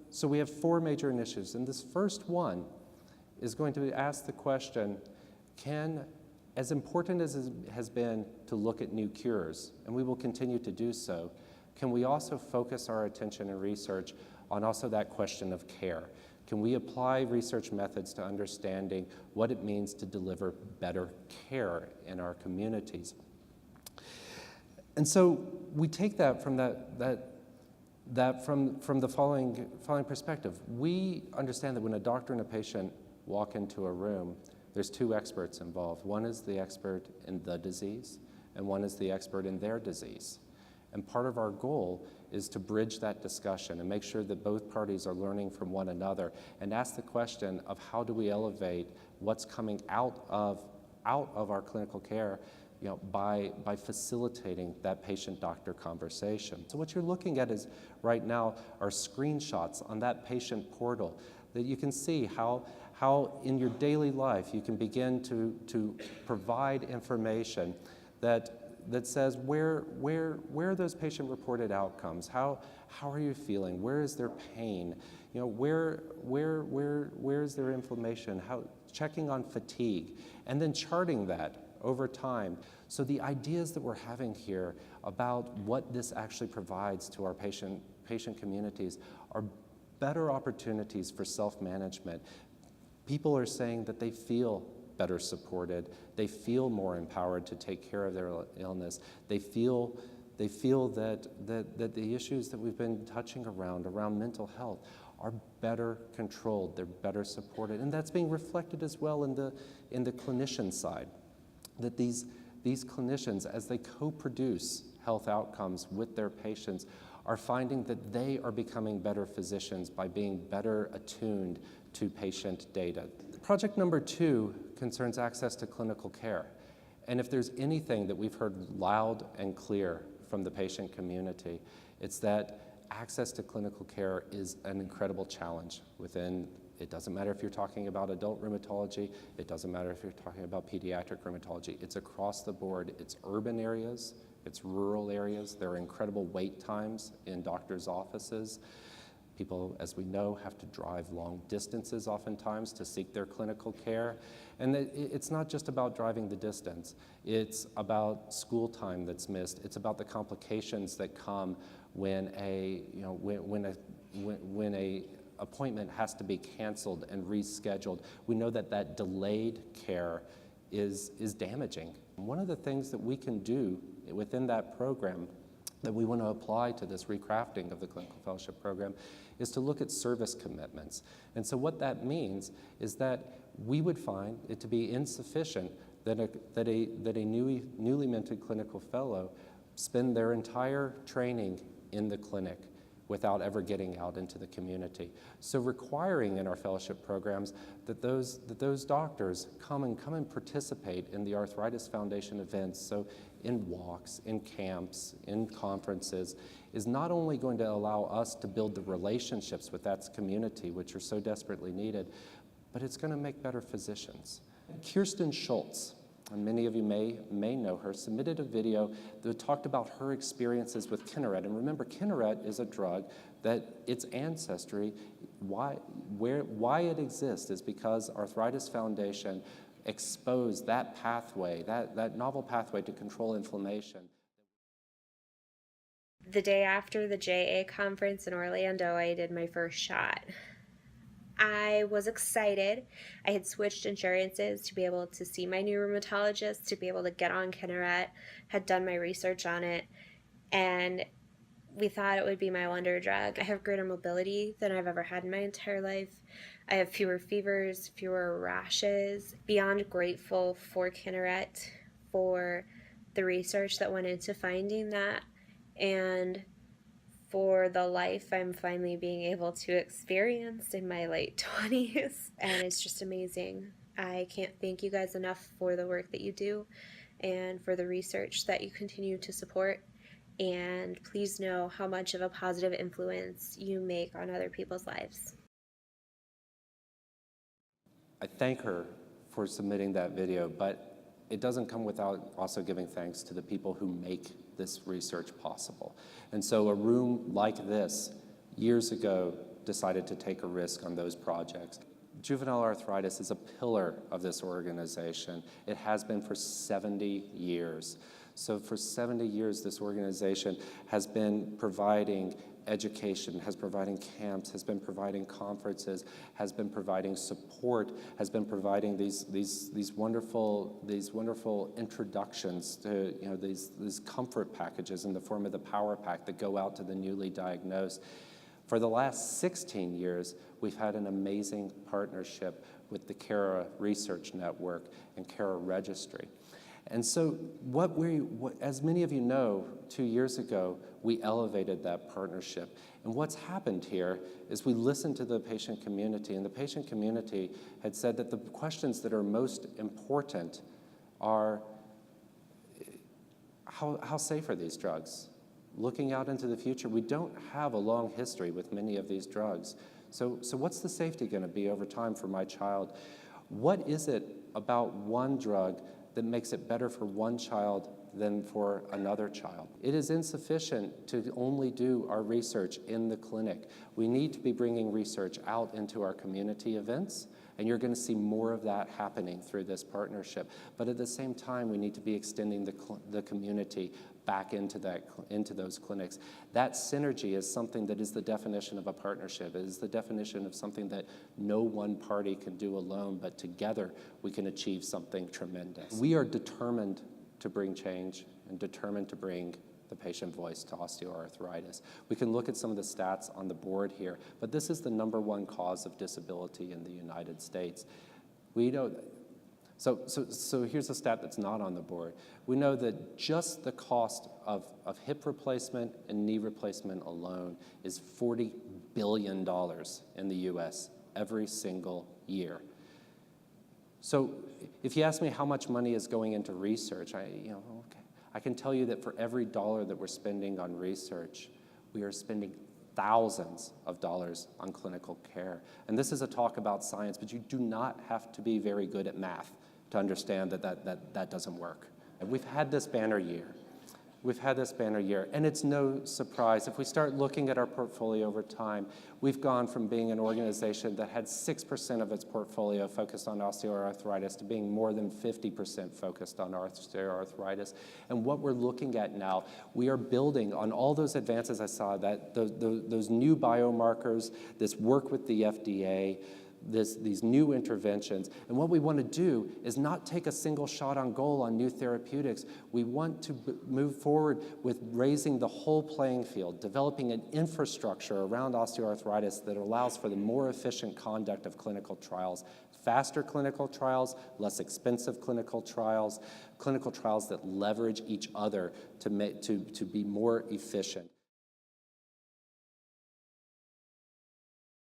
So we have four major initiatives, and this first one is going to ask the question, as important as it has been to look at new cures, and we will continue to do so, can we also focus our attention and research on also that question of care? Can we apply research methods to understanding what it means to deliver better care in our communities? And so we take that from from the following perspective. We understand that when a doctor and a patient walk into a room, there's two experts involved. One is the expert in the disease, and one is the expert in their disease. And part of our goal is to bridge that discussion and make sure that both parties are learning from one another and ask the question of how do we elevate what's coming out of our clinical care, by facilitating that patient-doctor conversation. So what you're looking at is right now are screenshots on that patient portal that you can see how in your daily life you can begin to provide information that says where are those patient-reported outcomes? How are you feeling? Where is their pain? Where is their inflammation? Checking on fatigue, and then charting that over time. So the ideas that we're having here about what this actually provides to our patient communities are better opportunities for self-management. People are saying that they feel better supported, they feel more empowered to take care of their illness, they feel that the issues that we've been touching around mental health are better controlled, they're better supported, and that's being reflected as well in the clinician side. That these clinicians, as they co-produce health outcomes with their patients, are finding that they are becoming better physicians by being better attuned to patient data. Project number 2 concerns access to clinical care. And if there's anything that we've heard loud and clear from the patient community, it's that access to clinical care is an incredible challenge within. It doesn't matter if you're talking about adult rheumatology, it doesn't matter if you're talking about pediatric rheumatology, it's across the board. It's urban areas, it's rural areas, there are incredible wait times in doctors' offices. People, as we know, have to drive long distances oftentimes to seek their clinical care. And it's not just about driving the distance, it's about school time that's missed, it's about the complications that come when a appointment has to be canceled and rescheduled. We know that delayed care is damaging. One of the things that we can do within that program that we want to apply to this recrafting of the clinical fellowship program is to look at service commitments. And so what that means is that we would find it to be insufficient that a newly minted clinical fellow spend their entire training in the clinic without ever getting out into the community. So requiring in our fellowship programs that those doctors come and participate in the Arthritis Foundation events, so in walks, in camps, in conferences, is not only going to allow us to build the relationships with that community, which are so desperately needed, but it's going to make better physicians. Kirsten Schultz, and many of you may know her, submitted a video that talked about her experiences with Kinneret. And remember, Kinneret is a drug that its ancestry, why it exists is because Arthritis Foundation exposed that pathway, that novel pathway to control inflammation. The day after the JA conference in Orlando, I did my first shot. I was excited. I had switched insurances to be able to see my new rheumatologist, to be able to get on Kinneret, had done my research on it, and we thought it would be my wonder drug. I have greater mobility than I've ever had in my entire life. I have fewer fevers, fewer rashes. Beyond grateful for Kinneret, for the research that went into finding that, and for the life I'm finally being able to experience in my late 20s. And it's just amazing. I can't thank you guys enough for the work that you do and for the research that you continue to support. And please know how much of a positive influence you make on other people's lives. I thank her for submitting that video, but it doesn't come without also giving thanks to the people who make this research possible. And so a room like this years ago decided to take a risk on those projects. Juvenile arthritis is a pillar of this organization. It has been for 70 years. So for 70 years, this organization has been providing education, has providing camps, has been providing conferences, has been providing support, has been providing these wonderful introductions to these comfort packages in the form of the Power Pack that go out to the newly diagnosed. For the last 16 years, we've had an amazing partnership with the CARA Research Network and CARA Registry. And so as many of you know, 2 years ago, we elevated that partnership. And what's happened here is we listened to the patient community, and the patient community had said that the questions that are most important are, how safe are these drugs? Looking out into the future, we don't have a long history with many of these drugs. So what's the safety going to be over time for my child? What is it about one drug that makes it better for one child than for another child? It is insufficient to only do our research in the clinic. We need to be bringing research out into our community events, and you're going to see more of that happening through this partnership. But at the same time, we need to be extending the community back into those clinics. That synergy is something that is the definition of a partnership. It is the definition of something that no one party can do alone, but together we can achieve something tremendous. We are determined to bring change and determined to bring the patient voice to osteoarthritis. We can look at some of the stats on the board here, but this is the #1 cause of disability in the United States. We know. So here's a stat that's not on the board. We know that just the cost of hip replacement and knee replacement alone is $40 billion in the US every single year. So if you ask me how much money is going into research, I can tell you that for every dollar that we're spending on research, we are spending thousands of dollars on clinical care. And this is a talk about science, but you do not have to be very good at math to understand that doesn't work. And we've had this banner year. And it's no surprise. If we start looking at our portfolio over time, we've gone from being an organization that had 6% of its portfolio focused on osteoarthritis to being more than 50% focused on osteoarthritis. And what we're looking at now, we are building on all those advances I saw, those new biomarkers, this work with the FDA, these new interventions. And what we want to do is not take a single shot on goal on new therapeutics. We want to move forward with raising the whole playing field, developing an infrastructure around osteoarthritis that allows for the more efficient conduct of clinical trials, faster clinical trials, less expensive clinical trials that leverage each other to be more efficient.